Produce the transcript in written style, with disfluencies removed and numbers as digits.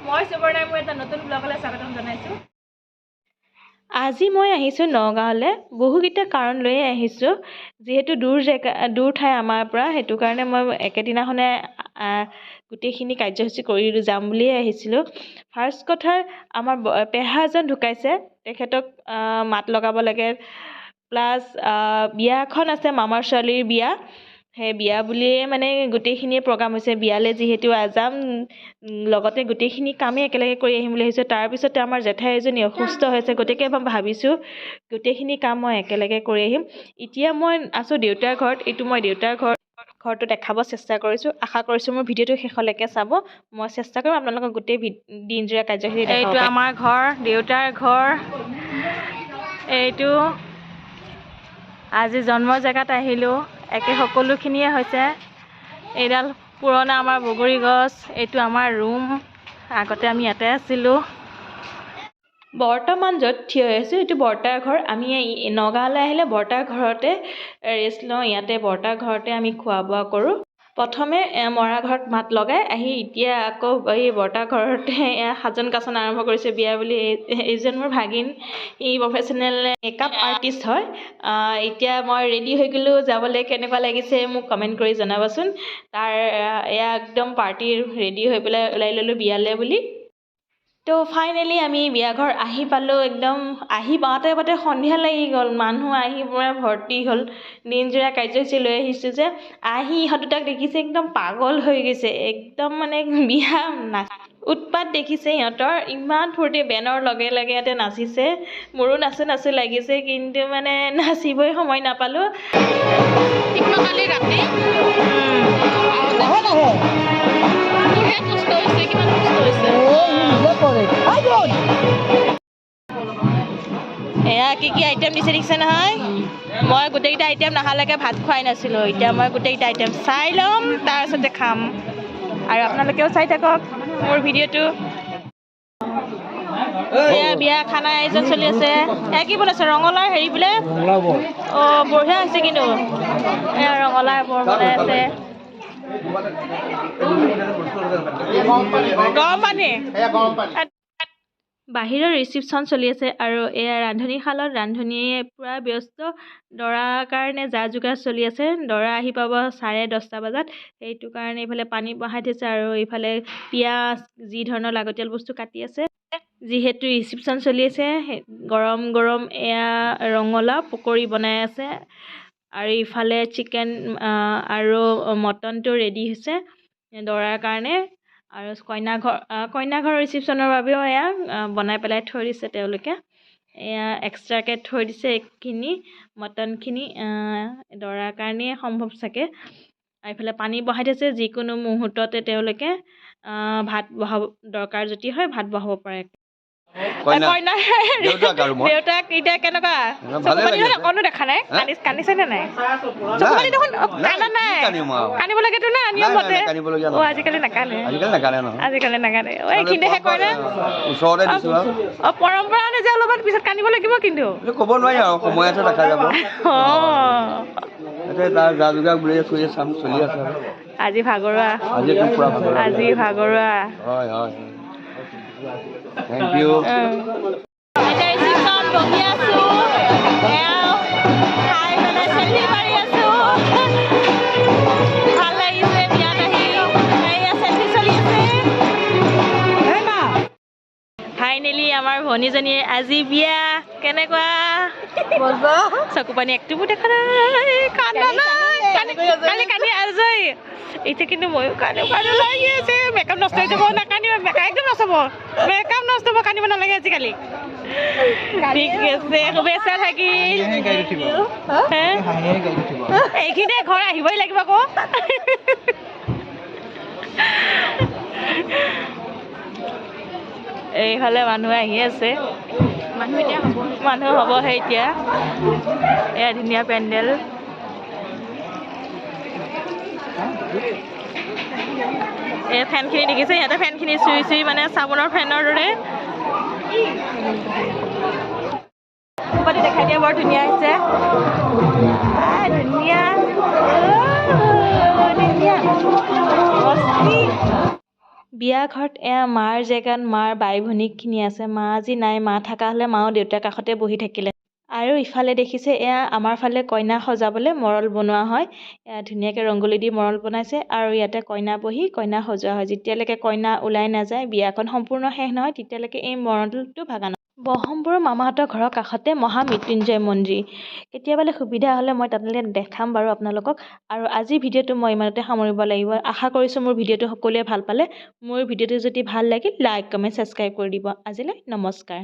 মই সুবৰ্ণাই মোৰ এটা নতুন ব্লগলৈ স্বাগতম জনাইছোঁ। আজি মই আহিছোঁ নগাঁৱলৈ। বহুকেইটা কাৰণ লৈয়ে আহিছোঁ। যিহেতু দূৰ ঠাই আমাৰ পৰা, সেইটো কাৰণে মই একেদিনাখনে গোটেইখিনি কাৰ্যসূচী কৰি যাম বুলিয়ে আহিছিলোঁ। ফাৰ্ষ্ট কথা, আমাৰ পেহা এজন ঢুকাইছে, তেখেতক মাত লগাব লাগে। প্লাছ বিয়া এখন আছে, মামাৰ ছোৱালীৰ বিয়া। সেই বিয়া বুলিয়ে মানে গোটেইখিনি প্ৰগ্ৰাম হৈছে। বিয়ালৈ যিহেতু যাম, লগতে গোটেইখিনি কামেই একেলগে কৰি আহিম বুলি ভাবিছোঁ। তাৰপিছতে আমাৰ জেঠাই এজনী অসুস্থ হৈছে, গতিকে মই ভাবিছোঁ গোটেইখিনি কাম মই একেলগে কৰি আহিম। এতিয়া মই আছোঁ দেউতাৰ ঘৰত। এইটো মই দেউতাৰ ঘৰটো দেখাব চেষ্টা কৰিছোঁ। আশা কৰিছোঁ মোৰ ভিডিঅ'টো শেষলৈকে চাব। মই চেষ্টা কৰিম আপোনালোকক গোটেই দিনজোৰা কাৰ্যসূচী দেখাব। এইটো আমাৰ ঘৰ, দেউতাৰ ঘৰ। এইটো আজি জন্ম জেগাত আহিলোঁ। একে সকলোখিনিয়ে হৈছে। এইডাল পুৰণা আমাৰ বগৰী গছ। এইটো আমাৰ ৰুম। আগতে আমি ইয়াতে আছিলোঁ। বৰ্তমান য'ত থিয় হৈ আছোঁ, এইটো বৰ্তাৰ ঘৰ। আমি নগাঁৱলৈ আহিলে বৰ্তাৰ ঘৰতে ৰেষ্ট লওঁ। ইয়াতে বৰ্তাৰ ঘৰতে আমি খোৱা বোৱা কৰোঁ। প্ৰথমে মৰা ঘৰত মাত লগাই আহি এতিয়া আকৌ এই বৰ্তাৰ ঘৰতে সাজন কাচন আৰম্ভ কৰিছে বিয়া বুলি। এইজন মোৰ ভাগিন, ই প্ৰফেশ্যনেল মেকআপ আৰ্টিষ্ট হয়। এতিয়া মই ৰেডি হৈ গ'লোঁ যাবলৈ। কেনেকুৱা লাগিছে মোক কমেণ্ট কৰি জনাবচোন। এয়া একদম পাৰ্টিৰ ৰেডি হৈ পেলাই ওলাই ল'লোঁ বিয়ালৈ বুলি। তো ফাইনেলি আমি বিয়াঘৰ আহি পালোঁ। একদম আহি পাওঁতে সন্ধিয়া লাগি গ'ল। মানুহ আহি পূৰা ভৰ্তি হ'ল। দিনজোৰা কাৰ্যসূচী লৈ আহিছোঁ যে, আহি ইহঁত দুটাক দেখিছে একদম পাগল হৈ গৈছে। একদম মানে বিয়া উৎপাত দেখিছে সিহঁতৰ। ইমান ফূৰ্তি, বেনৰ লগে লগে ইয়াতে নাচিছে। মোৰো নাচো নাচো লাগিছে, কিন্তু মানে নাচিবই সময় নাপালোঁ। কালি ৰাতি কষ্ট হৈছে, কিমান কষ্ট হৈছে। এয়া কি আইটেম দিছে দেখিছে নহয়। মই গোটেইকেইটা আইটেম নহালৈকে ভাত খুৱাই নাছিলোঁ। এতিয়া মই গোটেইকেইটা আইটেম চাই ল'ম, তাৰপিছতে খাম। আৰু আপোনালোকেও চাই থাকক মোৰ ভিডিঅ'টো। এয়া বিয়া খানা আয়োজন চলি আছে। এয়া কি বনাইছে? ৰঙালাও হেৰি বোলে। অঁ, বঢ়িয়া হৈছে কিন্তু। এয়া ৰঙালাও বৰ বনাই আছে। গৰম পানী। বাহিৰৰ ৰিচিপশ্যন চলি আছে আৰু এয়া ৰান্ধনীশালত ৰান্ধনীয়ে পূৰা ব্যস্ত। দৰাৰ কাৰণে যা যোগাৰ চলি আছে। দৰা আহি পাব 10:30 বজাত। সেইটো কাৰণে এইফালে পানী বহাই থৈছে আৰু এইফালে পিঁয়াজ, যি ধৰণৰ লাগতিয়াল বস্তু কাটি আছে। যিহেতু ৰিচিপশ্যন চলি আছে, গৰম গৰম এয়া ৰঙালাও পকৰি বনাই আছে। আৰু ইফালে চিকেন আৰু মটনটো ৰেডি হৈছে দৰাৰ কাৰণে। আৰু কইনাঘৰৰ ৰিচিপশ্যনৰ বাবেও এয়া বনাই পেলাই থৈ দিছে তেওঁলোকে। এয়া এক্সট্ৰাকৈ থৈ দিছে এইখিনি মটনখিনি দৰাৰ কাৰণেই সম্ভৱ চাগে। আৰু এইফালে পানী বহাই থৈছে। যিকোনো মুহূৰ্ততে তেওঁলোকে ভাত বহাব দৰকাৰ যদি হয়, ভাত বহাব পাৰে। দেউতাক এতিয়া কেনেকুৱা? অকণো দেখা নাই। কান্দিছে নে নাই? চকুপানী দেখোন কান্দা নাই। কান্দিব লাগেতো না নিয়মতে। আজিকালি নাকান্দে। আজিকালি নাকান্দে। এইখিনিহে কয় না পৰম্পৰা অনুযায়ী অলপমান পিছত কান্দিব লাগিব কিন্তু। ক'ব নোৱাৰি আৰু সময়তে দেখা যাব। আজি ভাগৰুৱা। আজি ভাগৰুৱা। হয় হয়। Thank U. এতিয়া ৰিচিপশ্যন বহি আছোঁ। এয়াও খাই পেলাই চেল্ফি মাৰি আছোঁ। ভাল লাগিছে বিয়াত আহি। এয়া চেল্ফি চলি আছে। ফাইনেলি আমাৰ ভনীজনীয়ে আজি বিয়া। কেনেকুৱা? চকু পানী একটোপো দেখা নাই। কান্দা নাই। কালি কান্দি আজৰি। এতিয়া কিন্তু ময়ো কান্দো লাগি আছে। মেকআপ নষ্ট হৈ যাব। নাকান্দিব, একদম নষ্ট হ'ব। মেকআপ নষ্ট হ'ব, কান্দিব নালাগে আজিকালি। ঠিক আছে, শুভেচ্ছা থাকিল। এইখিনিতে ঘৰ আহিবই লাগিব আকৌ। এইফালে মানুহ আহি আছে। মানুহ হ'বহে এতিয়া। এয়া ধুনীয়া পেণ্ডেল। এই ফেনখিনি দেখিছে? সিহঁতে ফেনখিনি চুই চুই মানে চাবোনৰ ফেনৰ দৰে। দেখাই দিয়া বৰ ধুনীয়া হৈছে। ধুনীয়া ধুনীয়া। বিয়া ঘৰত এয়া মাৰ জেগাত মাৰ বাই ভনীখিনি আছে। মা আজি নাই, মা থকা হ'লে মাও দেউতাৰ কাষতে বহি থাকিলে। আৰু ইফালে দেখিছে এয়া আমাৰ ফালে কইনা সজাবলৈ মৰল বনোৱা হয়। এয়া ধুনীয়াকৈ ৰংগলী দি মৰল বনাইছে আৰু ইয়াতে কইনা বহি কইনা সজোৱা হয়। যেতিয়ালৈকে কইনা ওলাই নাযায়, বিয়াখন সম্পূৰ্ণ শেষ নহয়, তেতিয়ালৈকে এই মৰলটো ভাগা নহয়। বহমপুৰৰ মামাহঁতৰ ঘৰৰ কাষতে মহামৃত্যুঞ্জয় মন্দিৰ। কেতিয়াবালে সুবিধা হ'লে মই তালৈ দেখাম বাৰু আপোনালোকক। আৰু আজিৰ ভিডিঅ'টো মই ইমানতে সামৰিব লাগিব। আশা কৰিছোঁ মোৰ ভিডিঅ'টো সকলোৱে ভাল পালে। মোৰ ভিডিঅ'টো যদি ভাল লাগিল লাইক, কমেণ্ট, ছাবস্ক্ৰাইব কৰি দিব। আজিলৈ নমস্কাৰ।